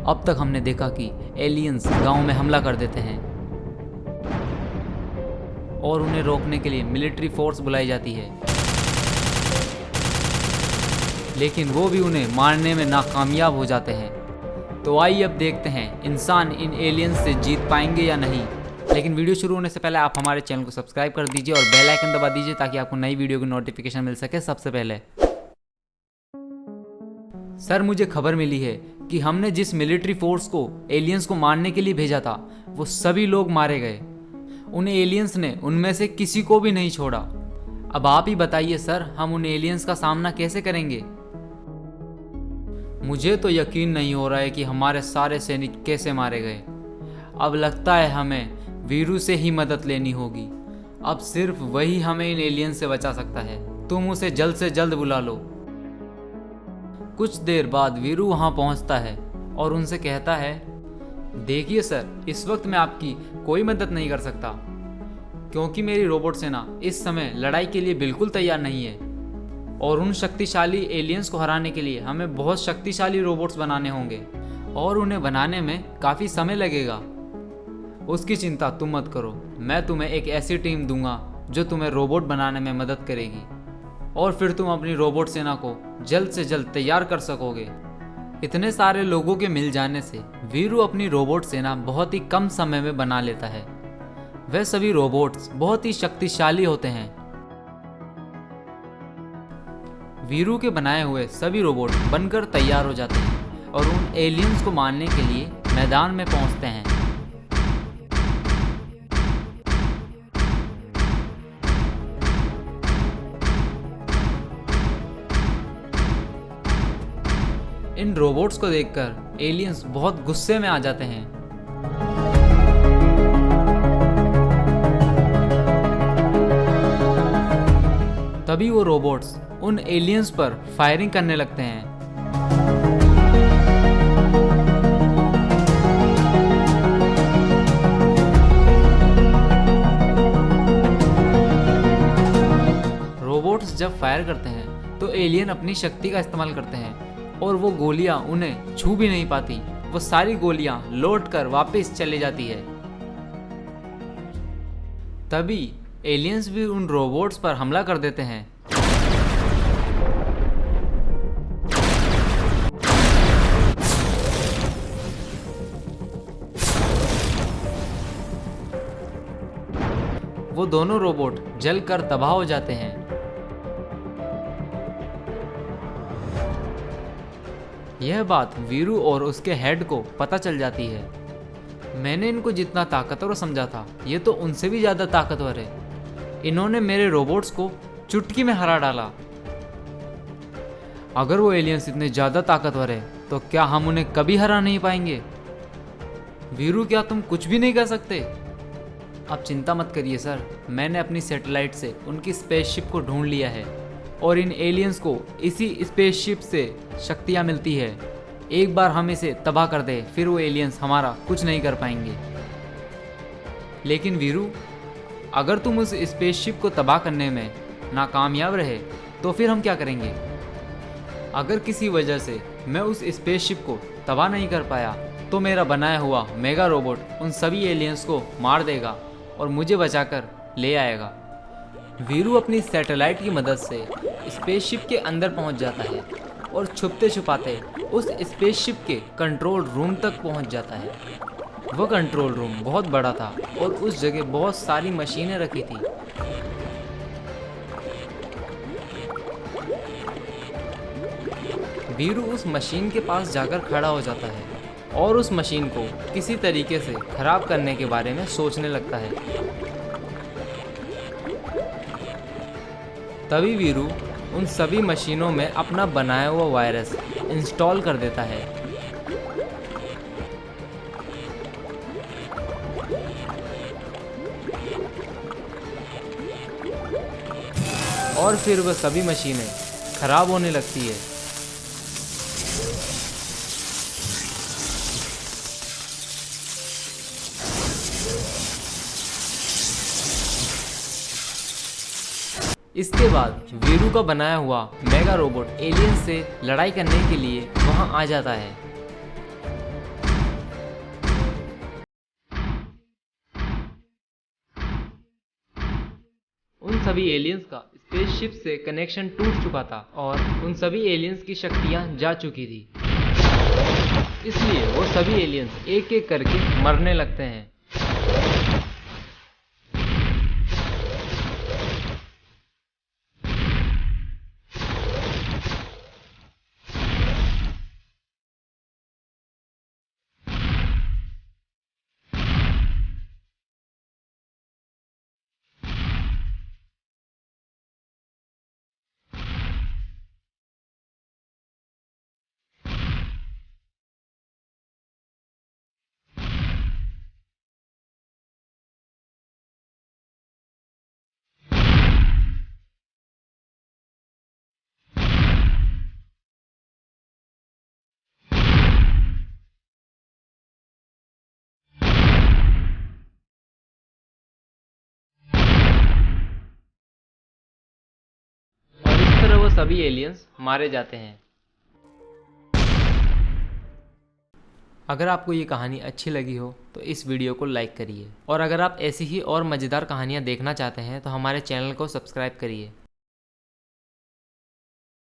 अब तक हमने देखा कि एलियंस गांव में हमला कर देते हैं और उन्हें रोकने के लिए मिलिट्री फोर्स बुलाई जाती है, लेकिन वो भी उन्हें मारने में नाकामयाब हो जाते हैं। तो आइए अब देखते हैं इंसान इन एलियंस से जीत पाएंगे या नहीं। लेकिन वीडियो शुरू होने से पहले आप हमारे चैनल को सब्सक्राइब कर दीजिए और बेल आइकन दबा दीजिए ताकि आपको नई वीडियो की नोटिफिकेशन मिल सके सबसे पहले। सर, मुझे खबर मिली है कि हमने जिस मिलिट्री फोर्स को एलियंस को मारने के लिए भेजा था वो सभी लोग मारे गए। उन एलियंस ने उनमें से किसी को भी नहीं छोड़ा। अब आप ही बताइए सर, हम उन एलियंस का सामना कैसे करेंगे? मुझे तो यकीन नहीं हो रहा है कि हमारे सारे सैनिक कैसे मारे गए। अब लगता है हमें वीरू से ही मदद लेनी होगी। अब सिर्फ वही हमें इन एलियंस से बचा सकता है। तुम उसे जल्द से जल्द बुला लो। कुछ देर बाद वीरू वहां पहुंचता है और उनसे कहता है, देखिए सर, इस वक्त मैं आपकी कोई मदद नहीं कर सकता क्योंकि मेरी रोबोट सेना इस समय लड़ाई के लिए बिल्कुल तैयार नहीं है और उन शक्तिशाली एलियंस को हराने के लिए हमें बहुत शक्तिशाली रोबोट्स बनाने होंगे और उन्हें बनाने में काफ़ी समय लगेगा। उसकी चिंता तुम मत करो, मैं तुम्हें एक ऐसी टीम दूंगा जो तुम्हें रोबोट बनाने में मदद करेगी और फिर तुम अपनी रोबोट सेना को जल्द से जल्द तैयार कर सकोगे। इतने सारे लोगों के मिल जाने से वीरू अपनी रोबोट सेना बहुत ही कम समय में बना लेता है। वह सभी रोबोट्स बहुत ही शक्तिशाली होते हैं। वीरू के बनाए हुए सभी रोबोट बनकर तैयार हो जाते हैं और उन एलियंस को मारने के लिए मैदान में पहुंचते हैं। इन रोबोट्स को देखकर एलियंस बहुत गुस्से में आ जाते हैं। तभी वो रोबोट्स उन एलियंस पर फायरिंग करने लगते हैं। रोबोट्स जब फायर करते हैं तो एलियन अपनी शक्ति का इस्तेमाल करते हैं और वो गोलियां उन्हें छू भी नहीं पाती। वो सारी गोलियां लौट कर वापस चली जाती है। तभी एलियंस भी उन रोबोट्स पर हमला कर देते हैं। वो दोनों रोबोट जलकर तबाह हो जाते हैं। यह बात वीरू और उसके हेड को पता चल जाती है। मैंने इनको जितना ताकतवर समझा था ये तो उनसे भी ज़्यादा ताकतवर है। इन्होंने मेरे रोबोट्स को चुटकी में हरा डाला। अगर वो एलियंस इतने ज़्यादा ताकतवर है तो क्या हम उन्हें कभी हरा नहीं पाएंगे? वीरू, क्या तुम कुछ भी नहीं कर सकते? अब चिंता मत करिए सर, मैंने अपनी सैटेलाइट से उनकी स्पेसशिप को ढूंढ लिया है और इन एलियंस को इसी स्पेसशिप से शक्तियाँ मिलती है। एक बार हम इसे तबाह कर दे फिर वो एलियंस हमारा कुछ नहीं कर पाएंगे। लेकिन वीरू, अगर तुम उस स्पेसशिप को तबाह करने में नाकामयाब रहे तो फिर हम क्या करेंगे? अगर किसी वजह से मैं उस स्पेसशिप को तबाह नहीं कर पाया तो मेरा बनाया हुआ मेगा रोबोट उन सभी एलियंस को मार देगा और मुझे बचाकर ले आएगा। वीरू अपनी सैटेलाइट की मदद से स्पेसशिप के अंदर पहुंच जाता है और छुपते छुपाते उस स्पेसशिप के कंट्रोल रूम तक पहुंच जाता है। वह कंट्रोल रूम बहुत बड़ा था और उस जगह बहुत सारी मशीनें रखी थी। वीरू उस मशीन के पास जाकर खड़ा हो जाता है और उस मशीन को किसी तरीके से खराब करने के बारे में सोचने लगता है। तभी वीरू उन सभी मशीनों में अपना बनाया हुआ वायरस इंस्टॉल कर देता है। और फिर वह सभी मशीनें खराब होने लगती है। इसके बाद वीरू का बनाया हुआ मेगा रोबोट एलियन से लड़ाई करने के लिए वहां आ जाता है। सभी एलियंस का स्पेसशिप से कनेक्शन टूट चुका था और उन सभी एलियंस की शक्तियां जा चुकी थी। इसलिए वो सभी एलियंस एक एक करके मरने लगते हैं। और इस तरह वो सभी एलियंस मारे जाते हैं। अगर आपको ये कहानी अच्छी लगी हो तो इस वीडियो को लाइक करिए, और अगर आप ऐसी ही और मज़ेदार कहानियाँ देखना चाहते हैं तो हमारे चैनल को सब्सक्राइब करिए।